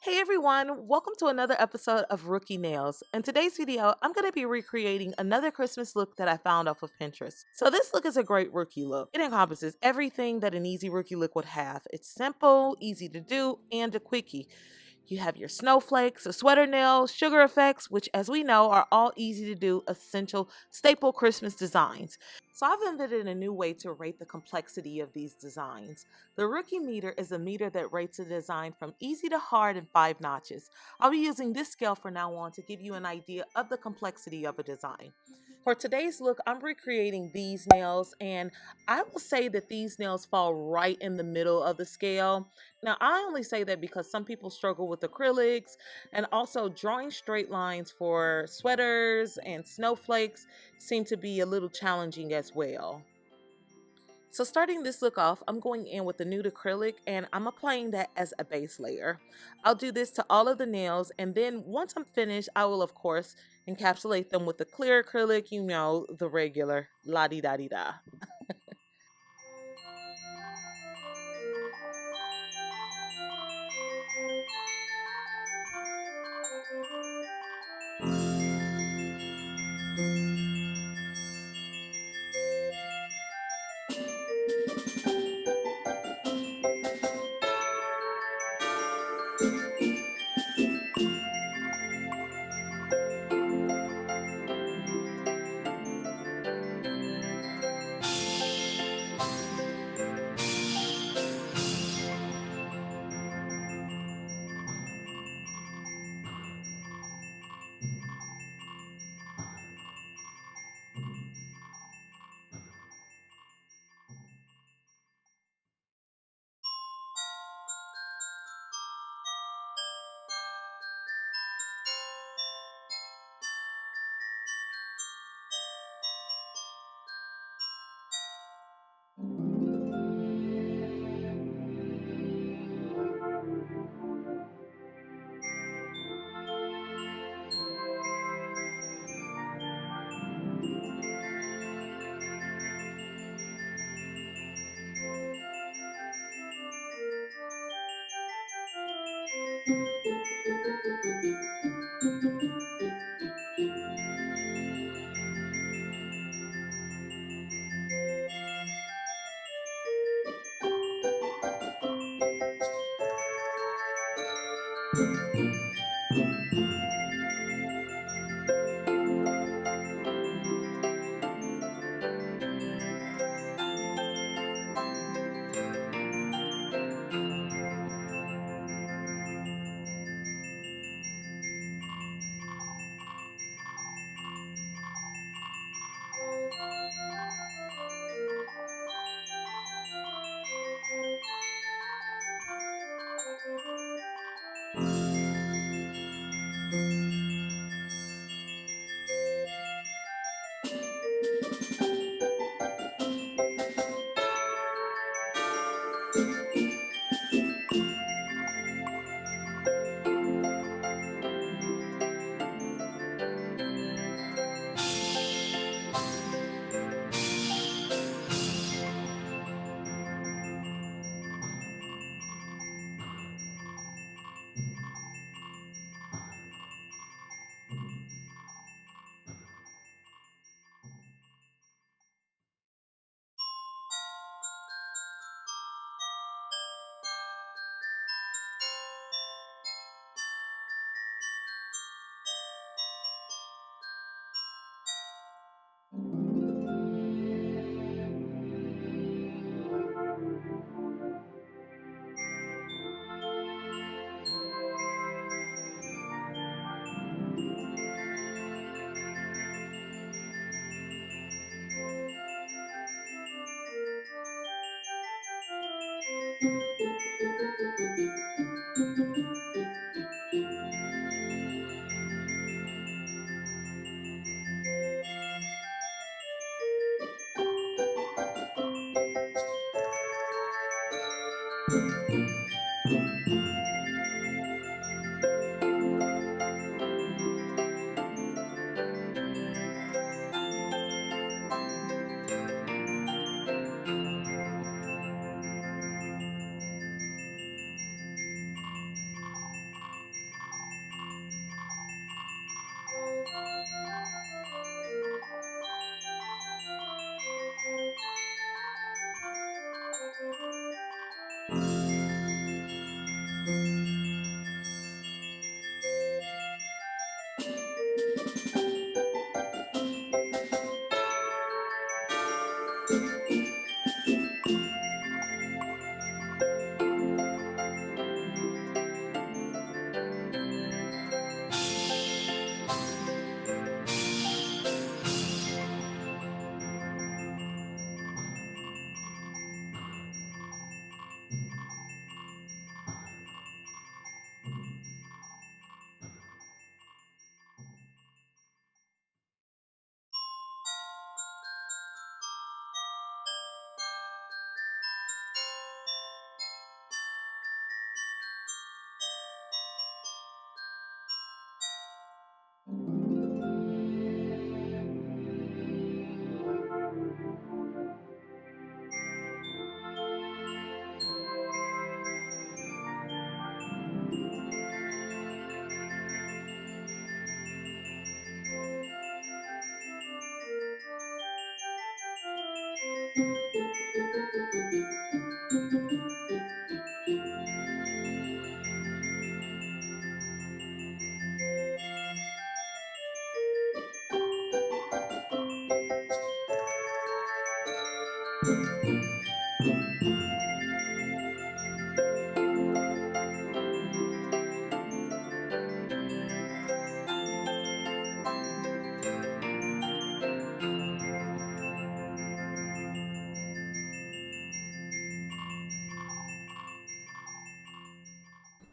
Hey everyone, welcome to another episode of Rookie Nails. In today's video, I'm going to be recreating another Christmas look that I found off of Pinterest. So this look is a great rookie look. It encompasses everything that an easy rookie look would have. It's simple, easy to do, and a quickie. You have your snowflakes, a sweater nails, sugar effects, which as we know are all easy to do, essential, staple Christmas designs. So I've invented a new way to rate the complexity of these designs. The rookie meter is a meter that rates a design from easy to hard in 5 notches. I'll be using this scale from now on to give you an idea of the complexity of a design. For today's look, I'm recreating these nails, and I will say that these nails fall right in the middle of the scale. Now, I only say that because some people struggle with acrylics, and also drawing straight lines for sweaters and snowflakes seem to be a little challenging as well. So starting this look off, I'm going in with the nude acrylic and I'm applying that as a base layer. I'll do this to all of the nails, and then once I'm finished, I will of course encapsulate them with the clear acrylic, the regular la-di-da-di-da.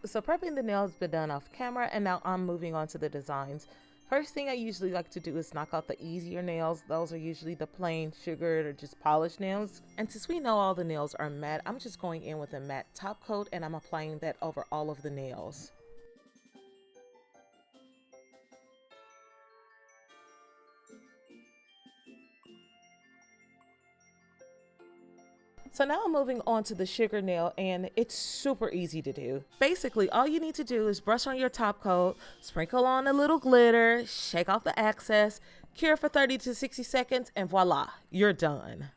So prepping the nails has been done off camera, and now I'm moving on to the designs. First thing I usually like to do is knock out the easier nails. Those are usually the plain sugared or just polished nails. And since we know all the nails are matte, I'm just going in with a matte top coat and I'm applying that over all of the nails. So now I'm moving on to the sugar nail, and it's super easy to do. Basically, all you need to do is brush on your top coat, sprinkle on a little glitter, shake off the excess, cure for 30 to 60 seconds, and voila, you're done.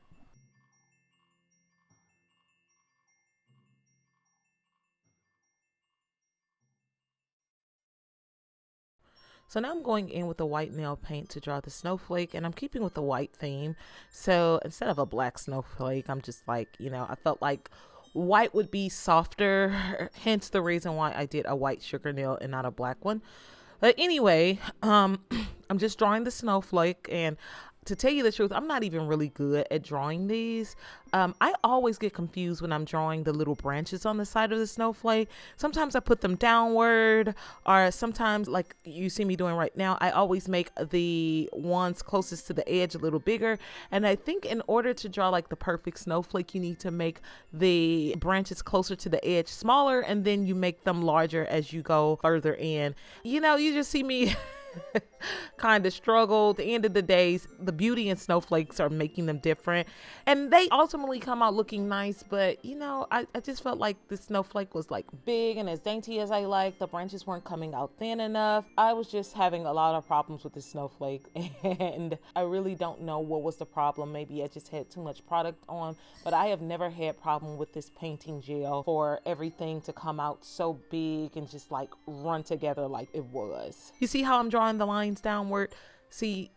So now I'm going in with the white nail paint to draw the snowflake, and I'm keeping with the white theme. So instead of a black snowflake, I'm just like, I felt like white would be softer, hence the reason why I did a white sugar nail and not a black one. But anyway, I'm just drawing the snowflake, and to tell you the truth, I'm not even really good at drawing these. I always get confused when I'm drawing the little branches on the side of the snowflake. Sometimes I put them downward, or sometimes, like you see me doing right now, I always make the ones closest to the edge a little bigger. And I think in order to draw like the perfect snowflake, you need to make the branches closer to the edge smaller, and then you make them larger as you go further in. You just see me kind of struggle. At the end of the day, the beauty in snowflakes are making them different, and they ultimately come out looking nice. But I just felt like the snowflake was like big and as dainty as I like. The branches weren't coming out thin enough. I was just having a lot of problems with the snowflake, and I really don't know what was the problem. Maybe I just had too much product on, but I have never had problem with this painting gel for everything to come out so big and just like run together like it was. You see how I'm drawing the lines downward? See,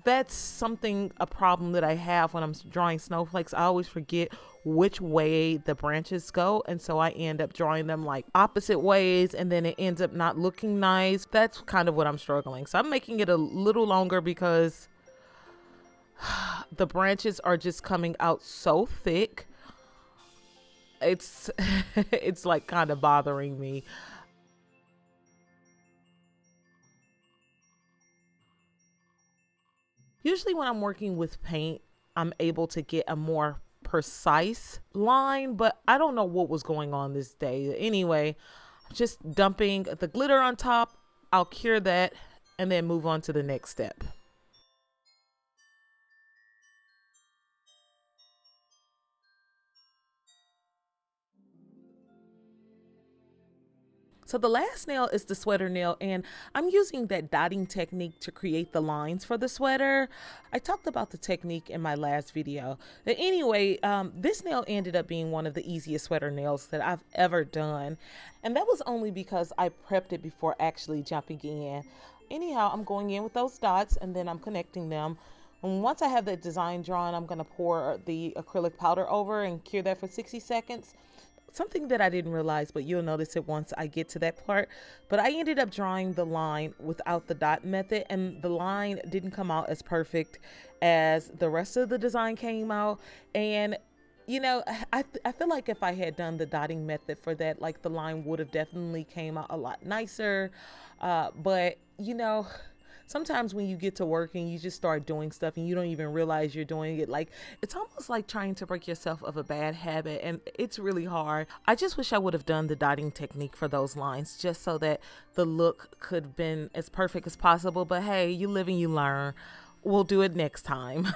that's a problem that I have when I'm drawing snowflakes. I always forget which way the branches go, and so I end up drawing them like opposite ways, and then it ends up not looking nice. That's kind of what I'm struggling. So I'm making it a little longer because the branches are just coming out so thick. It's it's like kind of bothering me. Usually when I'm working with paint, I'm able to get a more precise line, but I don't know what was going on this day. Anyway, just dumping the glitter on top. I'll cure that and then move on to the next step. So the last nail is the sweater nail, and I'm using that dotting technique to create the lines for the sweater. I talked about the technique in my last video. But anyway, this nail ended up being one of the easiest sweater nails that I've ever done. And that was only because I prepped it before actually jumping in. Anyhow, I'm going in with those dots and then I'm connecting them. And once I have the design drawn, I'm going to pour the acrylic powder over and cure that for 60 seconds. Something that I didn't realize, but you'll notice it once I get to that part. But I ended up drawing the line without the dot method, and the line didn't come out as perfect as the rest of the design came out. And I feel like if I had done the dotting method for that, like the line would have definitely came out a lot nicer. But sometimes when you get to work and you just start doing stuff and you don't even realize you're doing it, like it's almost like trying to break yourself of a bad habit, and it's really hard. I just wish I would have done the dotting technique for those lines just so that the look could have been as perfect as possible. But hey, you live and you learn. We'll do it next time.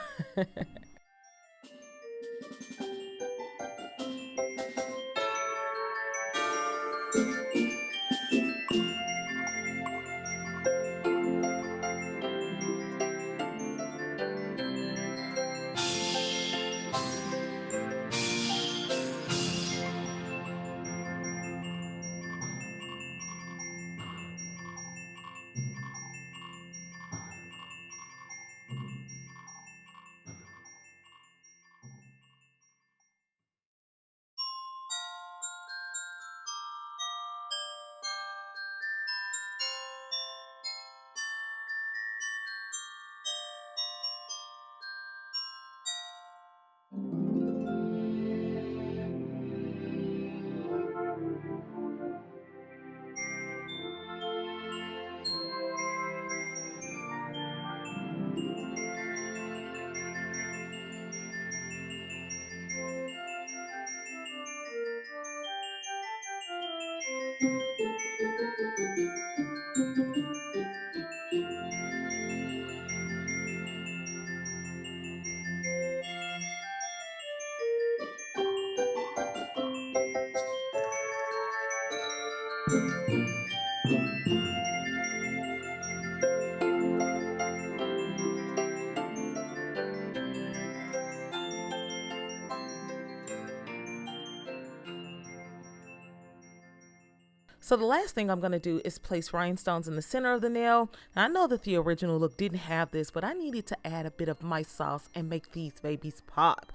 So the last thing I'm going to do is place rhinestones in the center of the nail. Now, I know that the original look didn't have this, but I needed to add a bit of my sauce and make these babies pop.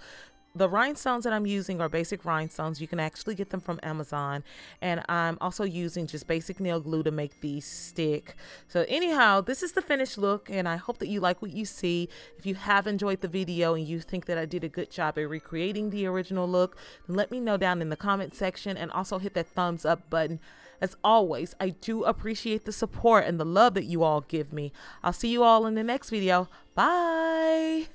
The rhinestones that I'm using are basic rhinestones. You can actually get them from Amazon. And I'm also using just basic nail glue to make these stick. So anyhow, this is the finished look, and I hope that you like what you see. If you have enjoyed the video and you think that I did a good job at recreating the original look, then let me know down in the comment section, and also hit that thumbs up button. As always, I do appreciate the support and the love that you all give me. I'll see you all in the next video. Bye.